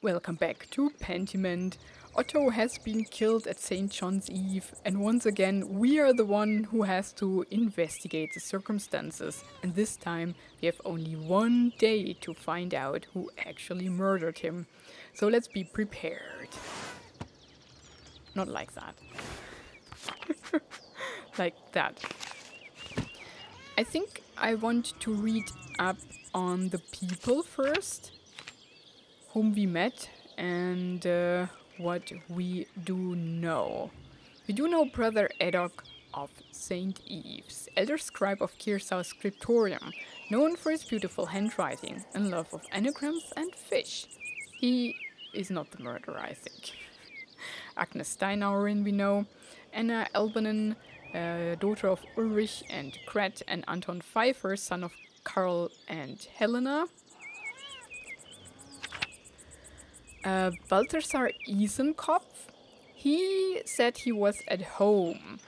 Welcome back to Pentiment. Otto has been killed at St. John's Eve, and once again, we are the one who has to investigate the circumstances. And this time, we have only one day to find out who actually murdered him. So let's be prepared. Not like that. Like that. I think I want to read up on the people first, whom we met, and what we do know. We do know Brother Edok of St. Eve's, elder scribe of Kirsau's scriptorium, known for his beautiful handwriting and love of anagrams and fish. He is not the murderer, I think. Agnes Steinauerin we know, Anna Elbanen, daughter of Ulrich and Gret, and Anton Pfeiffer, son of Karl and Helena. Balthasar Isenkopf, he said he was at home,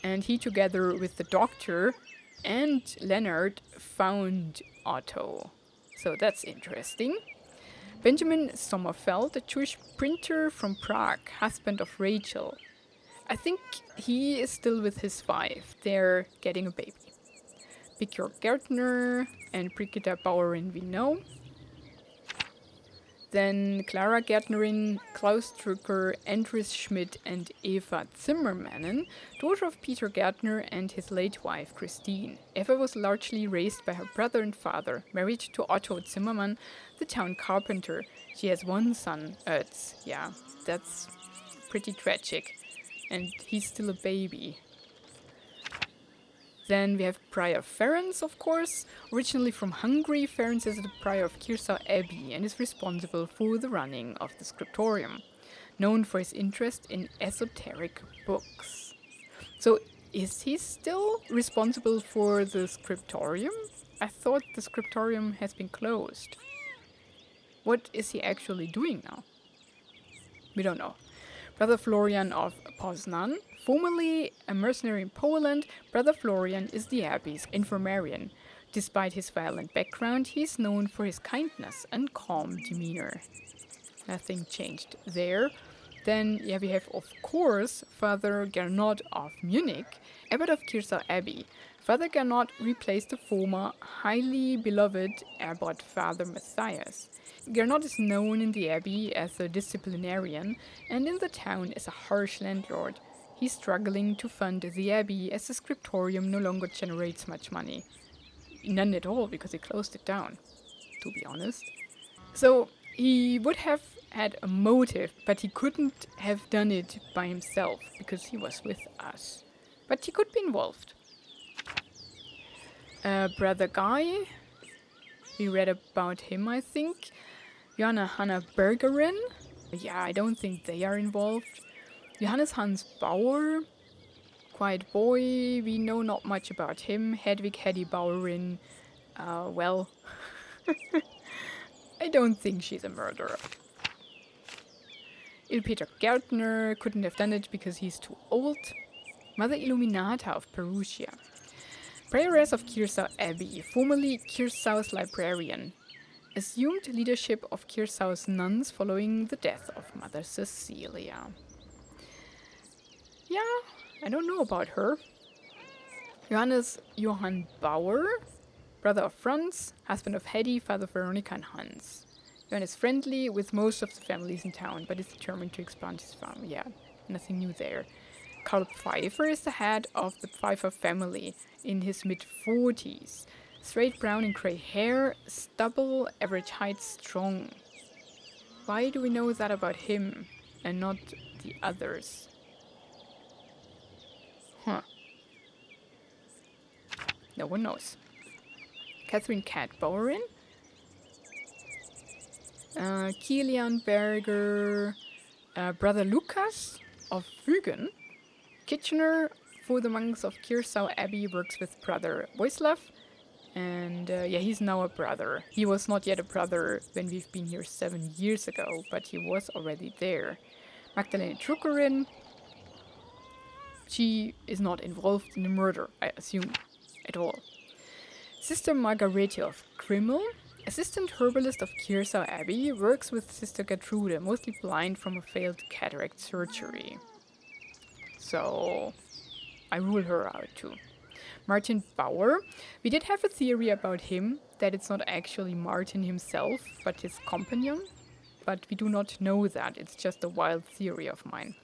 and he, together with the doctor and Leonard, found Otto. So that's interesting. Benjamin Sommerfeld, a Jewish printer from Prague, husband of Rachel. I think he is still with his wife. They're getting a baby. Björk Gärtner and Brigitta Bauerin we know. Then Clara Gärtnerin, Klaus Drucker, Andres Schmidt, and Eva Zimmermannen, daughter of Peter Gärtner and his late wife Christine. Eva was largely raised by her brother and father, married to Otto Zimmermann, the town carpenter. She has one son, Ötz. Yeah, that's pretty tragic. And he's still a baby. Then we have Prior Ferenc, of course. Originally from Hungary, Ferenc is the prior of Kirsau Abbey and is responsible for the running of the scriptorium, known for his interest in esoteric books. So is he still responsible for the scriptorium? I thought the scriptorium has been closed. What is he actually doing now? We don't know. Brother Florian of Poznan, formerly a mercenary in Poland, Brother Florian is the abbey's infirmarian. Despite his violent background, he is known for his kindness and calm demeanor. Nothing changed there. Then we have, of course, Father Gernot of Munich, abbot of Kirsau Abbey. Father Gernot replaced the former, highly beloved abbot Father Matthias. Gernot is known in the abbey as a disciplinarian and in the town as a harsh landlord. He's struggling to fund the abbey as the scriptorium no longer generates much money. None at all, because he closed it down, to be honest. So he would have had a motive, but he couldn't have done it by himself because he was with us. But he could be involved. Brother Guy, we read about him, I think. Johanna Hanna Bergerin, yeah, I don't think they are involved. Johannes Hans Bauer, quiet boy, we know not much about him. Hedwig Hedy Bauerin, well, I don't think she's a murderer. Il Peter Gärtner couldn't have done it because he's too old. Mother Illuminata of Perugia. Prioress of Kirsau Abbey, formerly Kirsau's librarian. Assumed leadership of Kirsau's nuns following the death of Mother Cecilia. Yeah, I don't know about her. Johannes Johann Bauer, brother of Franz, husband of Hedy, father of Veronica and Hans. Johann is friendly with most of the families in town, but is determined to expand his farm. Yeah, nothing new there. Karl Pfeiffer is the head of the Pfeiffer family in his mid-40s. Straight brown and grey hair, stubble, average height, strong. Why do we know that about him and not the others? No one knows. Catherine Cat Bauerin. Kilian Berger. Brother Lucas of Fügen. Kitchener for the monks of Kirsau Abbey works with Brother Voislav. And he's now a brother. He was not yet a brother when we've been here 7 years ago, but he was already there. Magdalene Druckerin. She is not involved in the murder, I assume, at all. Sister Margarete of Grimmel, Assistant herbalist of Kiersau Abbey, works with Sister Gertrude, mostly blind from a failed cataract surgery. So I rule her out too. Martin Bauer. We did have a theory about him, that it's not actually Martin himself, but his companion. But we do not know that, it's just a wild theory of mine.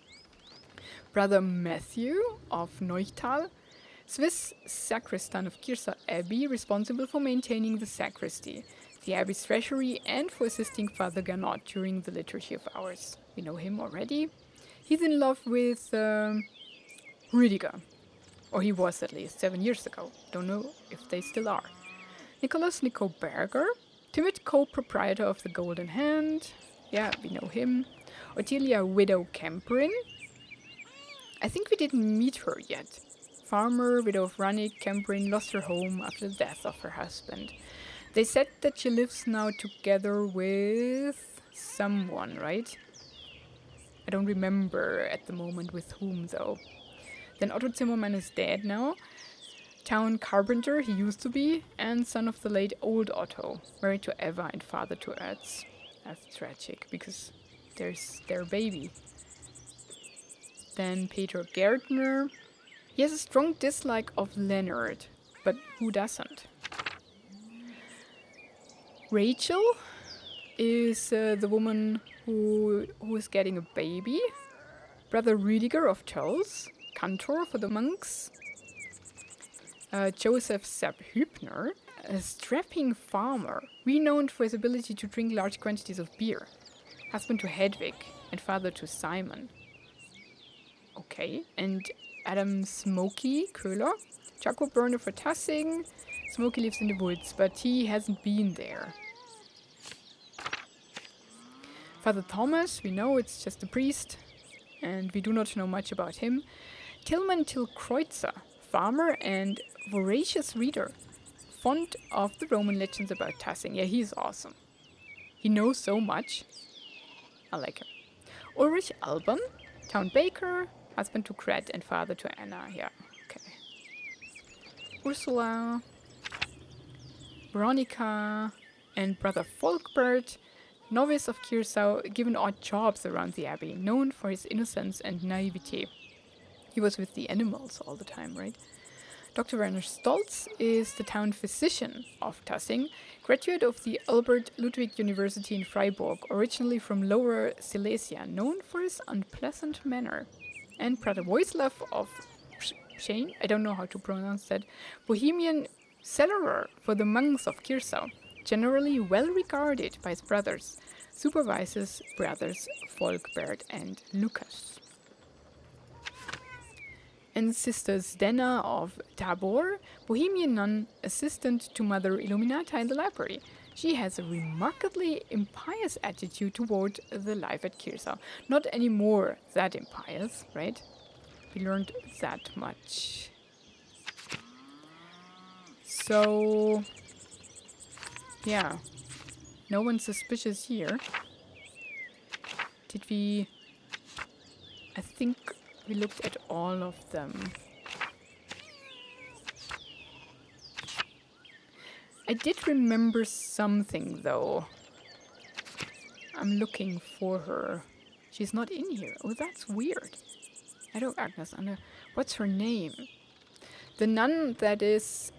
Brother Matthew of Neuchtal. Swiss sacristan of Kiersau Abbey, responsible for maintaining the sacristy, the abbey's treasury, and for assisting Father Ganot during the liturgy of hours. We know him already. He's in love with Rüdiger. Or he was at least 7 years ago. Don't know if they still are. Nicholas Nico Berger, timid co-proprietor of the Golden Hand. Yeah, we know him. Ottilia Widow Kemperin. I think we didn't meet her yet. Farmer, widow of Rannick Kemperin, lost her home after the death of her husband. They said that she lives now together with someone, right? I don't remember at the moment with whom though. Then Otto Zimmermann is dead now. Town carpenter he used to be, and son of the late old Otto, married to Eva and father to Erz. That's tragic, because there's their baby. Then Peter Gärtner. He has a strong dislike of Leonard, but who doesn't? Rachel is the woman who is getting a baby. Brother Rüdiger of Tölz, cantor for the monks. Joseph Sepp Hübner, a strapping farmer, renowned for his ability to drink large quantities of beer. Husband to Hedwig and father to Simon. Okay, and Adam Smokey Köhler, charcoal burner for Tassing. Smokey lives in the woods, but he hasn't been there. Father Thomas, we know it's just a priest, and we do not know much about him. Tilman Tilkreuzer, farmer and voracious reader, fond of the Roman legends about Tassing. Yeah, he's awesome. He knows so much. I like him. Ulrich Alban, town baker, husband to Gret and father to Anna. Yeah, okay. Ursula, Veronica, and brother Volkbert, novice of Kiersau, given odd jobs around the abbey, known for his innocence and naivete. He was with the animals all the time, right? Dr. Werner Stolz is the town physician of Tassing, graduate of the Albert Ludwig University in Freiburg, originally from Lower Silesia, known for his unpleasant manner. And Brother Voislav of Shane, I don't know how to pronounce that, Bohemian cellarer for the monks of Kiersau, generally well regarded by his brothers, supervises brothers Volkbert and Lukas. And Sister Zdena of Tabor, Bohemian nun, assistant to Mother Illuminata in the library. She has a remarkably impious attitude toward the life at Kiersau. Not anymore that impious, right? We learned that much. So, yeah, no one's suspicious here. Did we... I think we looked at all of them. I did remember something though. I'm looking for her. She's not in here. Oh, that's weird. I don't Agnes Anna. What's her name? The nun that is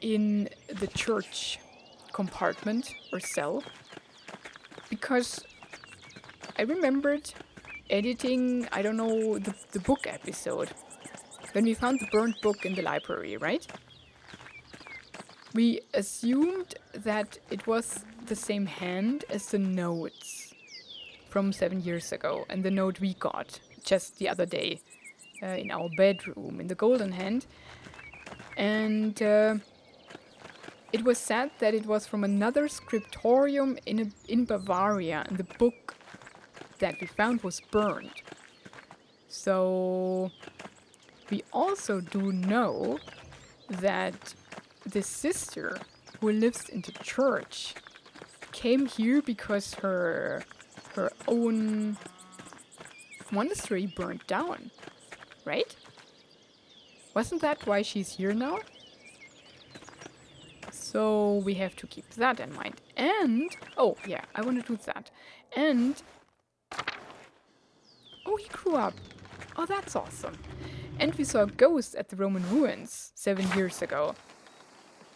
in the church compartment or cell. Because I remembered editing, I don't know, the book episode. When we found the burnt book in the library, right? We assumed that it was the same hand as the notes from 7 years ago, and the note we got just the other day in our bedroom in the Golden Hand. And it was said that it was from another scriptorium in Bavaria, and the book that we found was burned. So we also do know that the sister who lives in the church came here because her own monastery burned down, right? Wasn't that why she's here now? So we have to keep that in mind. And, oh yeah, I want to do that. And, oh, he grew up. Oh, that's awesome. And we saw a ghost at the Roman ruins 7 years ago.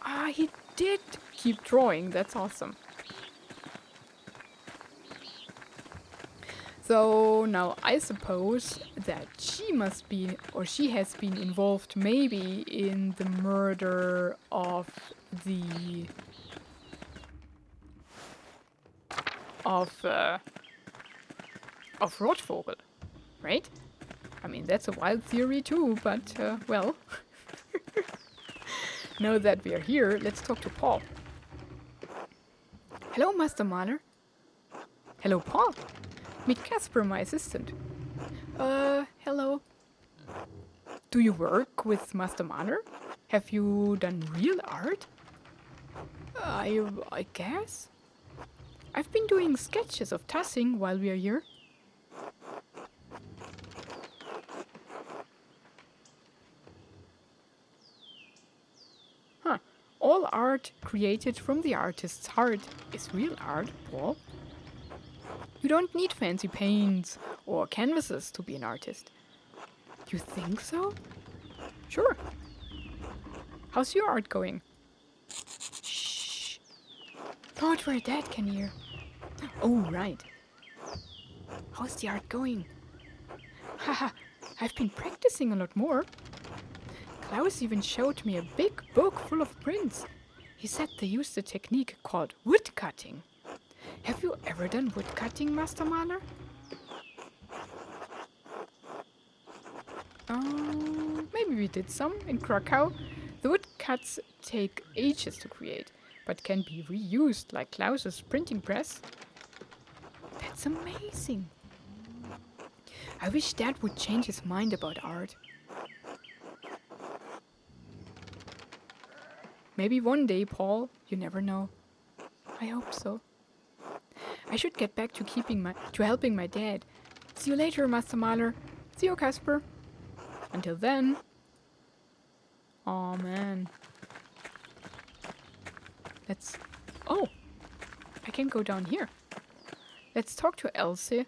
Ah, he did keep drawing. That's awesome. So now I suppose that she must be, or she has been involved maybe in the murder of the of Rotvogel, right? I mean, that's a wild theory too, but well. Now that we are here, let's talk to Paul. Hello, Master Mahler. Hello, Paul. Meet Casper, my assistant. Hello. Do you work with Master Mahler? Have you done real art? I guess. I've been doing sketches of Tassing while we are here. Huh. All art created from the artist's heart is real art, Paul. You don't need fancy paints or canvases to be an artist. You think so? Sure. How's your art going? Shh. Not where Dad can hear. Oh, right. How's the art going? Haha, I've been practicing a lot more. Klaus even showed me a big book full of prints. He said they used a technique called woodcutting. Have you ever done woodcutting, Master Mahler? Maybe we did some in Krakow. The woodcuts take ages to create, but can be reused like Klaus's printing press. That's amazing. I wish Dad would change his mind about art. Maybe one day, Paul. You never know. I hope so. I should get back to helping my dad. See you later, Master Mahler. See you, Casper. Until then. Oh man. Oh, I can go down here. Let's talk to Elsie.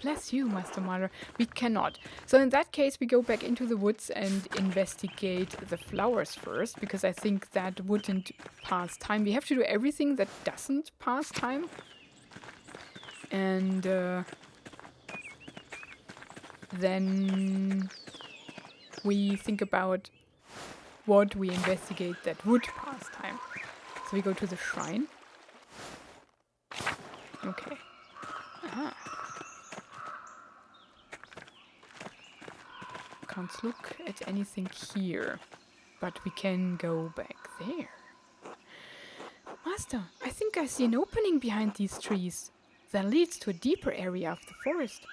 Bless you, Master Mahler. We cannot. So in that case, we go back into the woods and investigate the flowers first, because I think that wouldn't pass time. We have to do everything that doesn't pass time. And then we think about what we investigate that would pass time. So we go to the shrine. Okay. Aha. Can't look at anything here, but we can go back there. Master, I think I see an opening behind these trees that leads to a deeper area of the forest.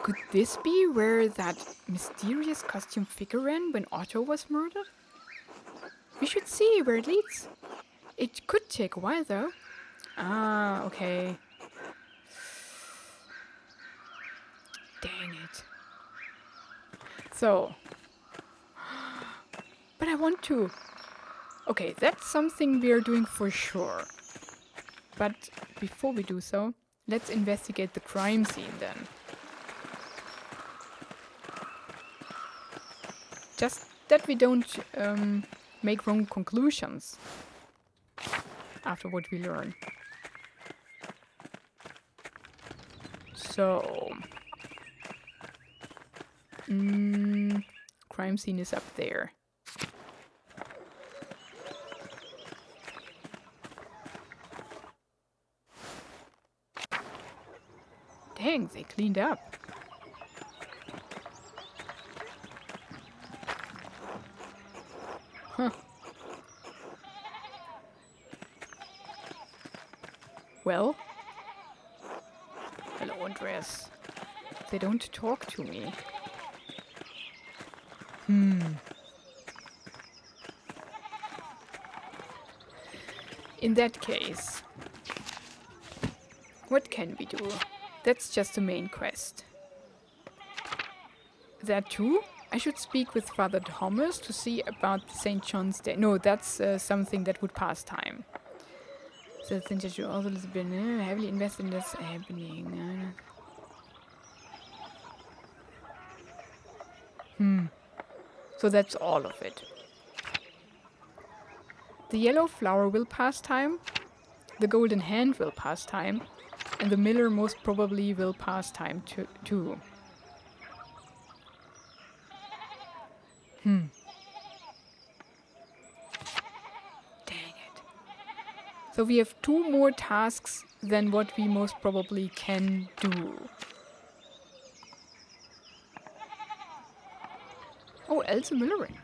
Could this be where that mysterious costume figure ran when Otto was murdered? We should see where it leads. It could take a while though. Ah, okay. Dang it. So, but I want to. Okay, that's something we are doing for sure. But before we do so, let's investigate the crime scene then. Just that we don't make wrong conclusions after what we learn. So, crime scene is up there. Dang, they cleaned up. Huh. Well? Hello, Andreas. They don't talk to me. In that case, what can we do? That's just the main quest. That too? I should speak with Father Thomas to see about the St. John's Day. No, that's something that would pass time. So I think that you also have been heavily invested in this happening. So that's all of it. The yellow flower will pass time, the golden hand will pass time, and the miller most probably will pass time too. Dang it. So we have 2 more tasks than what we most probably can do. Oh, Else Millering.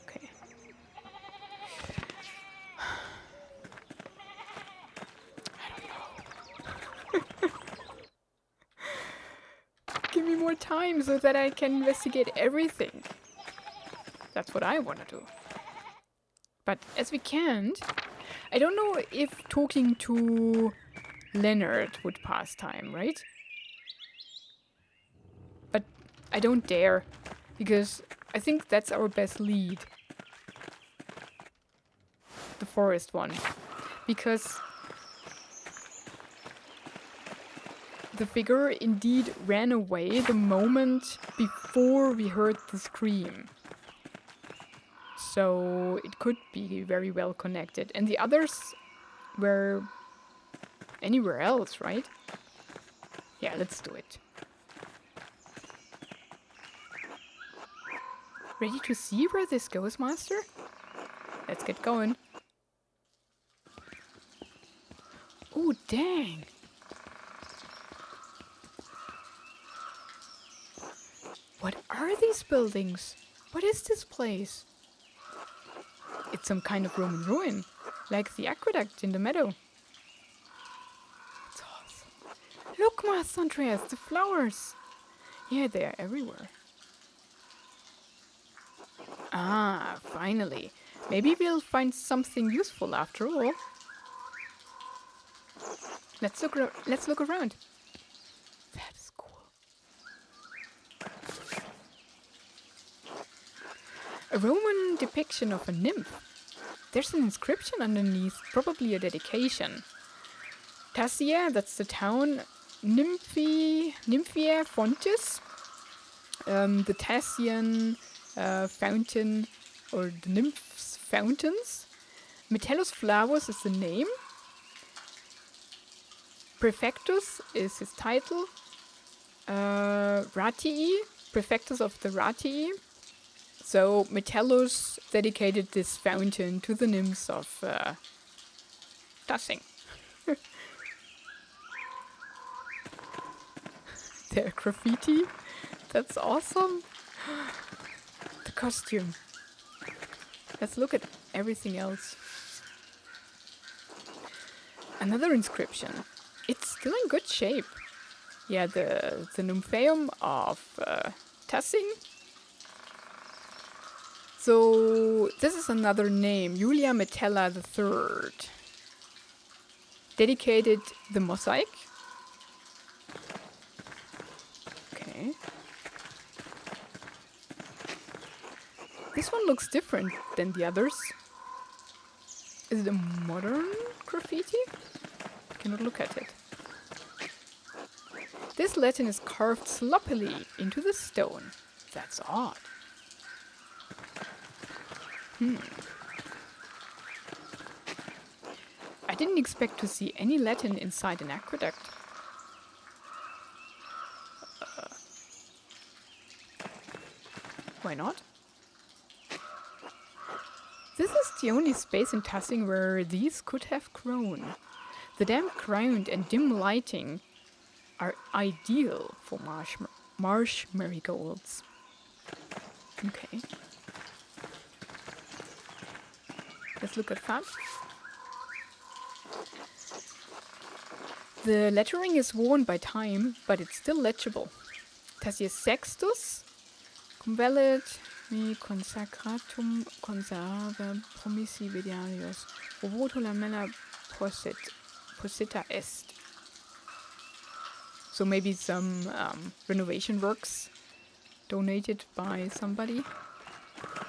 Okay. Give me more time so that I can investigate everything. That's what I want to do. But as we can't, I don't know if talking to Leonard would pass time, right? But I don't dare, because I think that's our best lead. The forest one. Because the figure indeed ran away the moment before we heard the scream. So it could be very well connected. And the others were anywhere else, right? Yeah, let's do it. Ready to see where this goes, Master? Let's get going. Oh, dang. What are these buildings? What is this place? It's some kind of Roman ruin, like the aqueduct in the meadow. It's awesome. Look, Master Andreas, the flowers. Yeah, they are everywhere. Ah, finally. Maybe we'll find something useful after all. Let's look around. That is cool. A Roman depiction of a nymph. There's an inscription underneath, probably a dedication. Tassia, that's the town. Nymphaea Fontis. The Tassian fountain, or the nymphs' fountains. Metellus Flavus is the name. Prefectus is his title. Ratii, Prefectus of the Ratii. So Metellus dedicated this fountain to the nymphs of Tassing. Their graffiti. That's awesome. The costume. Let's look at everything else. Another inscription. It's still in good shape. Yeah, the Nymphaeum of Tassing. So this is another name, Julia Metella III. Dedicated the mosaic. Okay. This one looks different than the others. Is it a modern graffiti? I cannot look at it. This Latin is carved sloppily into the stone. That's odd. I didn't expect to see any Latin inside an aqueduct. Why not? This is the only space in Tassing where these could have grown. The damp ground and dim lighting are ideal for marsh marigolds. Okay. Let's look at that. The lettering is worn by time, but it's still legible. Tassius Sextus, convelit mi consacratum conserve promissi vediarius, voto lamella posita est. So maybe some renovation works donated by somebody.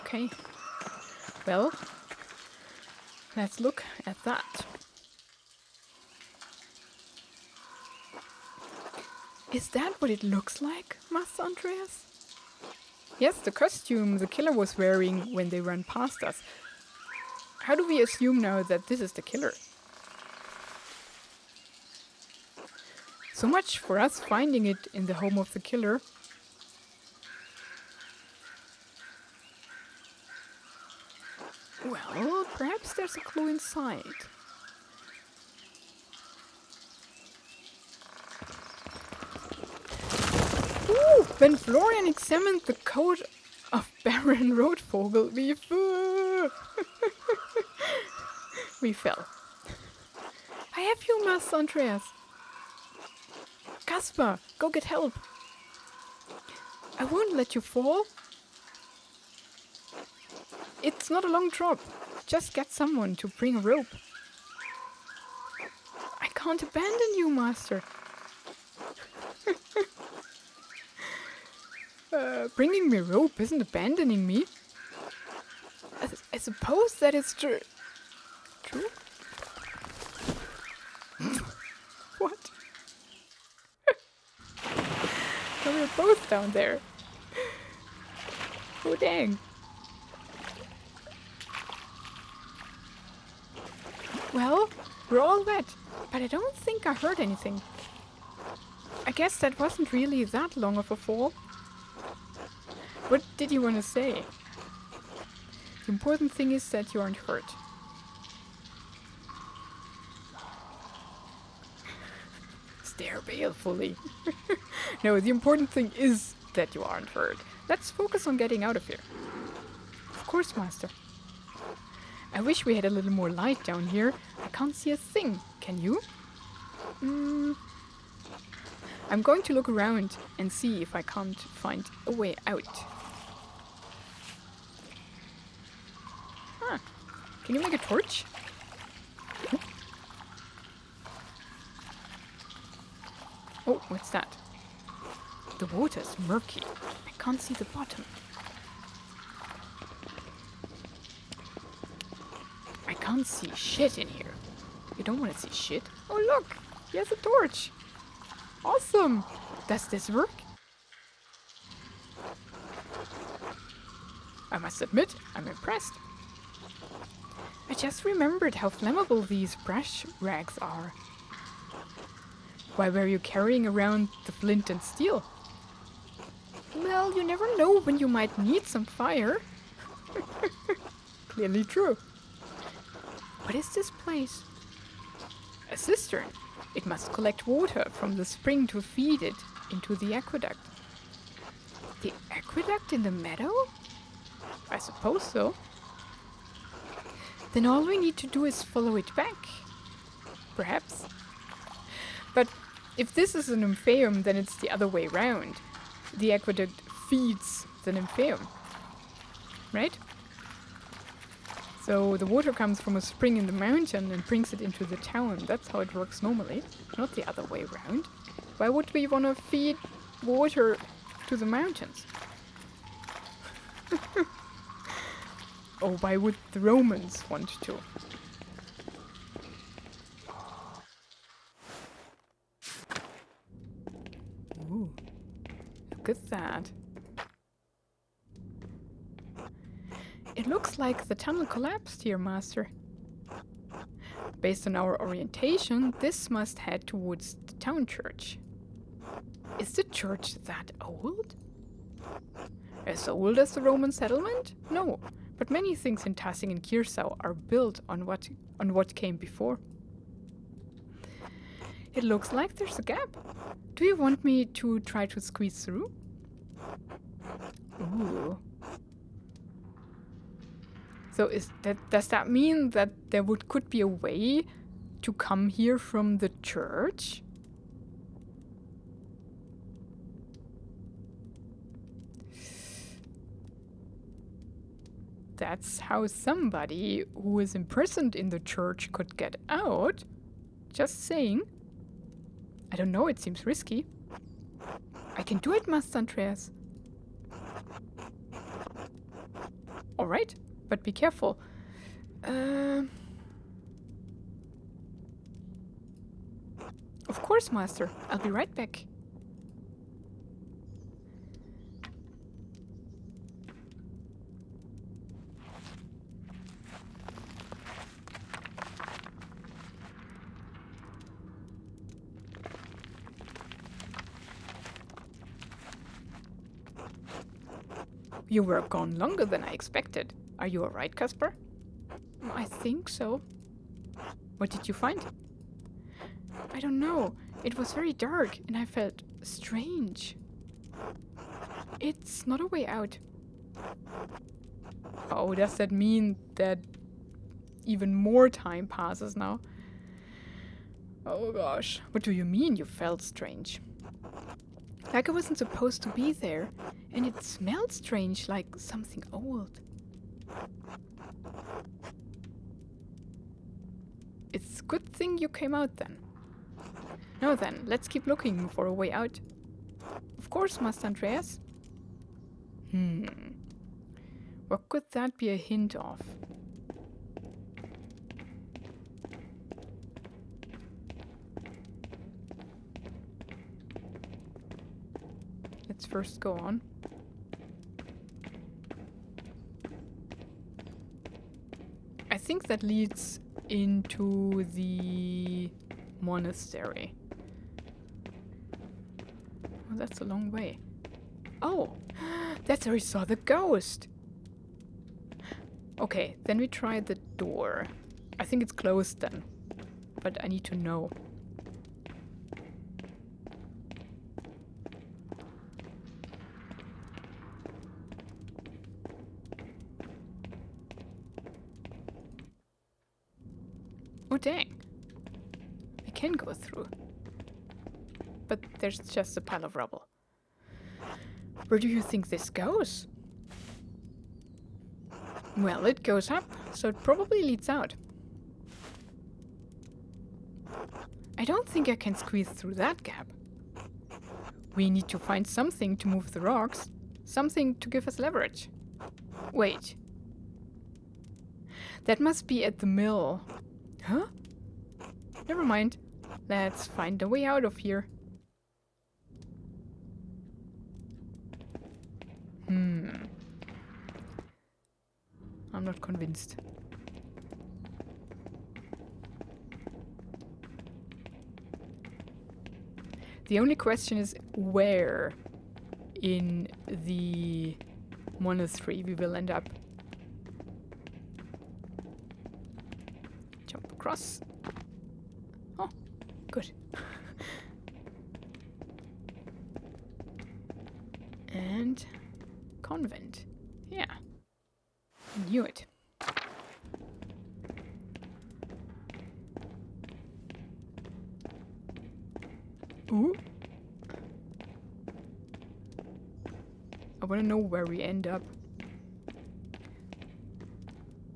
Okay. Well, let's look at that. Is that what it looks like, Master Andreas? Yes, the costume the killer was wearing when they ran past us. How do we assume now that this is the killer? So much for us finding it in the home of the killer. Well, perhaps there's a clue inside. Ooh! When Florian examined the coat of Baron Rotvogel, we fell. I have you, Master Andreas. Caspar, go get help. I won't let you fall. It's not a long drop. Just get someone to bring a rope. I can't abandon you, Master. Bringing me rope isn't abandoning me. I suppose that is true. True? What? We're both down there. Oh, dang. Well, we're all wet, but I don't think I heard anything. I guess that wasn't really that long of a fall. What did you want to say? The important thing is that you aren't hurt. Stare balefully. No, the important thing is that you aren't hurt. Let's focus on getting out of here. Of course, Master. I wish we had a little more light down here. I can't see a thing. Can you? I'm going to look around and see if I can't find a way out. Huh. Can you make a torch? Oh, what's that? The water's murky. I can't see the bottom. I can't see shit in here. You don't want to see shit? Oh, look! He has a torch! Awesome! Does this work? I must admit, I'm impressed. I just remembered how flammable these brush rags are. Why were you carrying around the flint and steel? Well, you never know when you might need some fire. Clearly true. What is this place? A cistern. It must collect water from the spring to feed it into the aqueduct. The aqueduct in the meadow? I suppose so. Then all we need to do is follow it back. Perhaps. But if this is a nymphaeum, then it's the other way round. The aqueduct feeds the nymphaeum. Right? So the water comes from a spring in the mountain and brings it into the town. That's how it works normally, not the other way around. Why would we want to feed water to the mountains? Oh, why would the Romans want to? Ooh, look at that. It looks like the tunnel collapsed here, Master. Based on our orientation, this must head towards the town church. Is the church that old? As old as the Roman settlement? No, but many things in Tassing and Kirsau are built on what came before. It looks like there's a gap. Do you want me to try to squeeze through? Ooh. So does that mean that there could be a way to come here from the church? That's how somebody who is imprisoned in the church could get out. Just saying. I don't know, it seems risky. I can do it, Master Andreas. Alright, but be careful. Of course, Master. I'll be right back. You were gone longer than I expected. Are you alright, Casper? I think so. What did you find? I don't know. It was very dark and I felt strange. It's not a way out. Oh, does that mean that even more time passes now? Oh gosh. What do you mean you felt strange? Like I wasn't supposed to be there, and it smelled strange, like something old. It's a good thing you came out then. Now then, let's keep looking for a way out. Of course, Master Andreas. What could that be a hint of? Let's first go on. I think that leads into the monastery. Well, that's a long way. Oh, that's where we saw the ghost. Okay, then we try the door. I think it's closed then, but I need to know. Oh dang, I can go through. But there's just a pile of rubble. Where do you think this goes? Well, it goes up, so it probably leads out. I don't think I can squeeze through that gap. We need to find something to move the rocks, something to give us leverage. Wait. That must be at the mill. Huh? Never mind. Let's find a way out of here. I'm not convinced. The only question is where in the monastery we will end up. Jump across. Oh, good. And convent. Yeah. Knew it. Ooh. I want to know where we end up.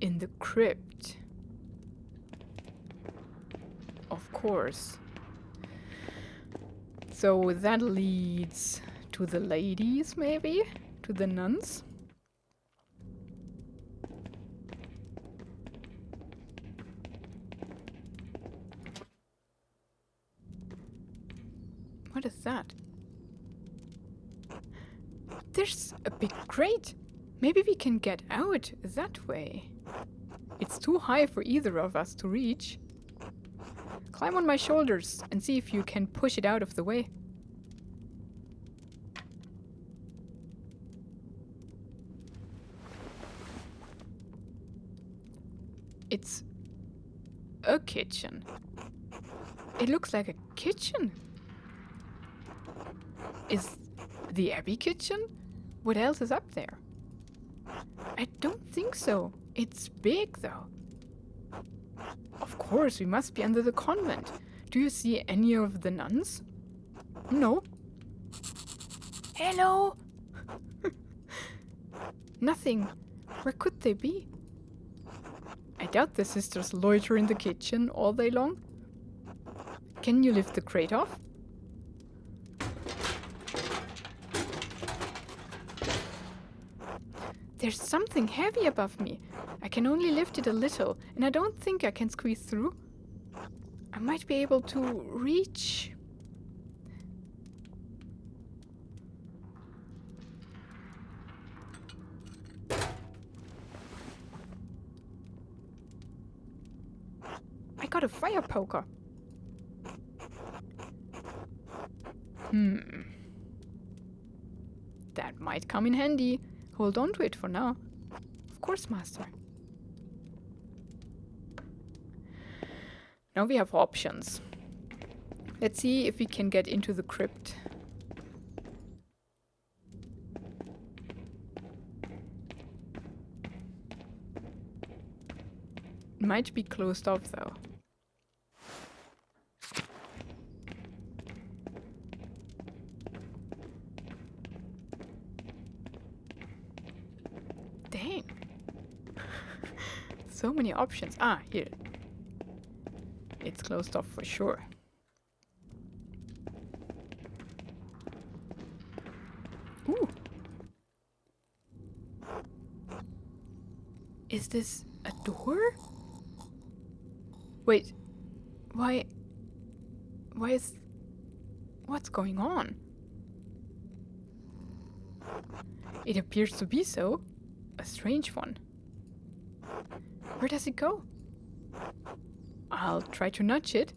In the crypt. Of course. So that leads to the ladies, maybe? To the nuns? What is that? There's a big crate. Maybe we can get out that way. It's too high for either of us to reach. Climb on my shoulders and see if you can push it out of the way. It's a kitchen. It looks like a kitchen. Is the Abbey kitchen? What else is up there? I don't think so. It's big, though. Of course, we must be under the convent. Do you see any of the nuns? No. Hello? Nothing. Where could they be? I doubt the sisters loiter in the kitchen all day long. Can you lift the crate off? There's something heavy above me. I can only lift it a little, and I don't think I can squeeze through. I might be able to reach. I got a fire poker. That might come in handy. Hold on to it for now. Of course, Master. Now we have options. Let's see if we can get into the crypt. It might be closed off though. Dang. So many options. Ah, here. It's closed off for sure. Ooh. Is this a door? Wait. Why is... What's going on? It appears to be so. A strange one. Where does it go? I'll try to nudge it.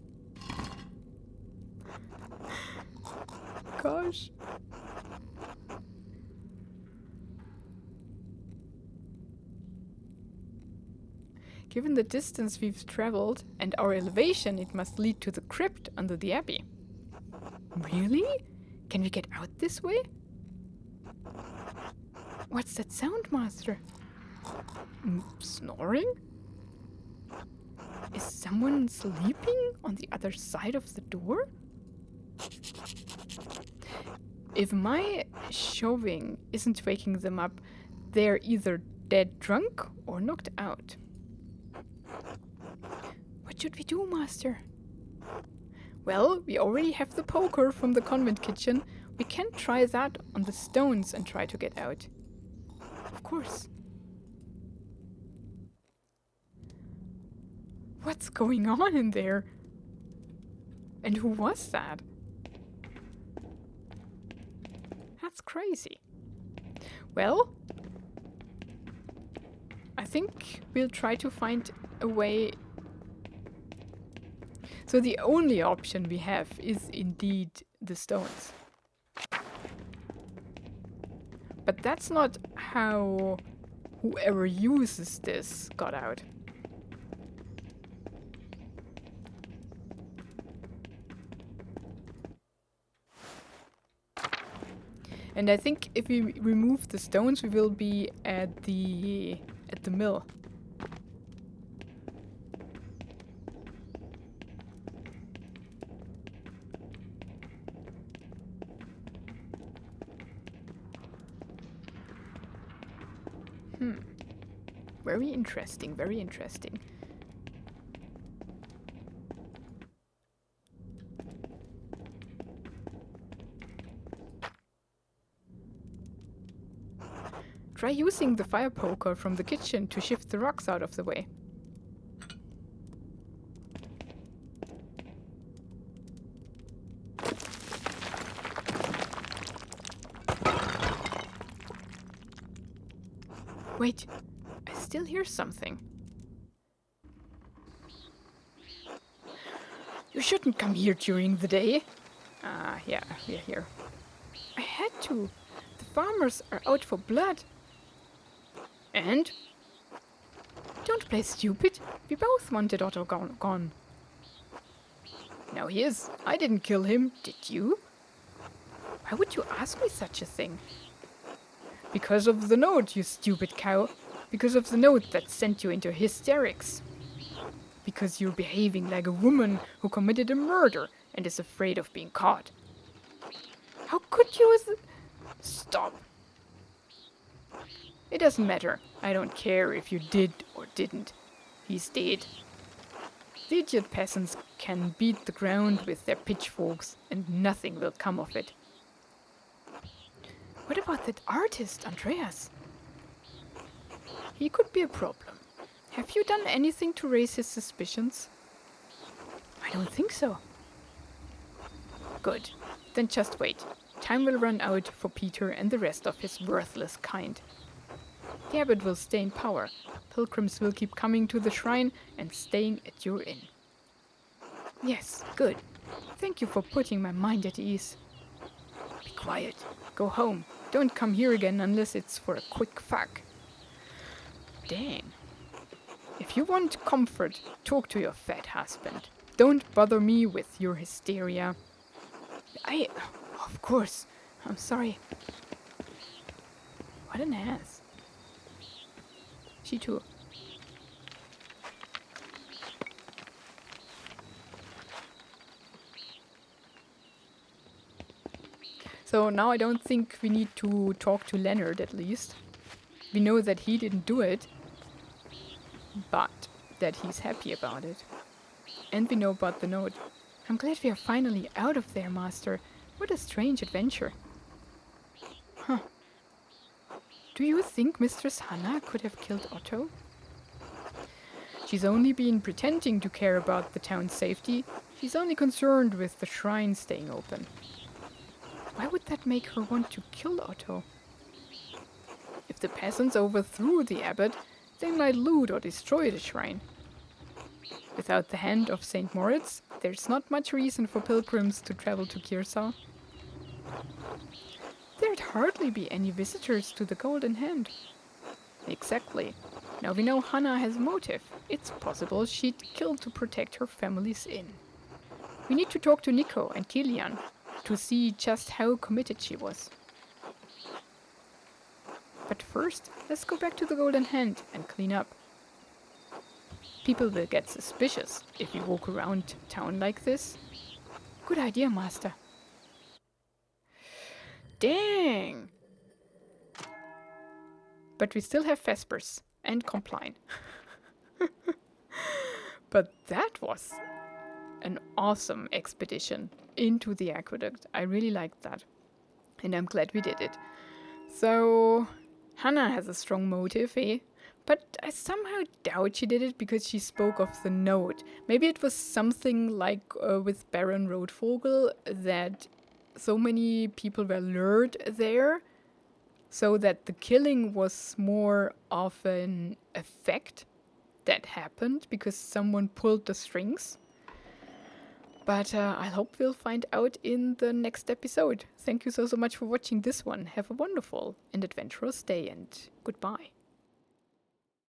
Gosh. Given the distance we've traveled and our elevation, it must lead to the crypt under the abbey. Really? Can we get out this way? What's that sound, Master? Snoring? Is someone sleeping on the other side of the door? If my shoving isn't waking them up, they're either dead drunk or knocked out. What should we do, Master? Well, we already have the poker from the convent kitchen. We can try that on the stones and try to get out. Of course. What's going on in there? And who was that? That's crazy. Well, I think we'll try to find a way. So the only option we have is indeed the stones. But that's not how whoever uses this got out. And I think if we remove the stones, we will be at the mill. Very interesting, very interesting. Try using the fire poker from the kitchen to shift the rocks out of the way. Wait, I still hear something. You shouldn't come here during the day. Yeah, we're here. I had to. The farmers are out for blood. And? Don't play stupid. We both wanted Otto gone. Now he is. I didn't kill him, did you? Why would you ask me such a thing? Because of the note, you stupid cow. Because of the note that sent you into hysterics. Because you're behaving like a woman who committed a murder and is afraid of being caught. How could you Stop. It doesn't matter. I don't care if you did or didn't. He's dead. The idiot peasants can beat the ground with their pitchforks and nothing will come of it. What about that artist, Andreas? he could be a problem. Have you done anything to raise his suspicions? I don't think so. Good. Then just wait. Time will run out for Peter and the rest of his worthless kind. The abbot will stay in power. Pilgrims will keep coming to the shrine and staying at your inn. Yes, good. Thank you for putting my mind at ease. Be quiet. Go home. Don't come here again unless it's for a quick fuck. Dang. If you want comfort, talk to your fat husband. Don't bother me with your hysteria. Of course. I'm sorry. What an ass. She too. So now I don't think we need to talk to Leonard, at least. We know that he didn't do it, but that he's happy about it. And we know about the note. I'm glad we are finally out of there, Master. What a strange adventure. Huh. Do you think Mistress Hannah could have killed Otto? She's only been pretending to care about the town's safety. She's only concerned with the shrine staying open. Why would that make her want to kill Otto? If the peasants overthrew the abbot, they might loot or destroy the shrine. Without the hand of St. Moritz, there's not much reason for pilgrims to travel to Kiersau. There'd hardly be any visitors to the Golden Hand. Exactly. Now we know Hannah has a motive. It's possible she'd kill to protect her family's inn. We need to talk to Nico and Kilian to see just how committed she was. But first, let's go back to the Golden Hand and clean up. People will get suspicious if we walk around town like this. Good idea, Master. Dang! But we still have Vespers and Compline. But that was an awesome expedition into the aqueduct. I really liked that. And I'm glad we did it. So, Hannah has a strong motive, eh? But I somehow doubt she did it because she spoke of the note. Maybe it was something like with Baron Rothvogel, that so many people were lured there, so that the killing was more of an effect that happened because someone pulled the strings. But I hope we'll find out in the next episode. Thank you so much for watching this one. Have a wonderful and adventurous day, and goodbye.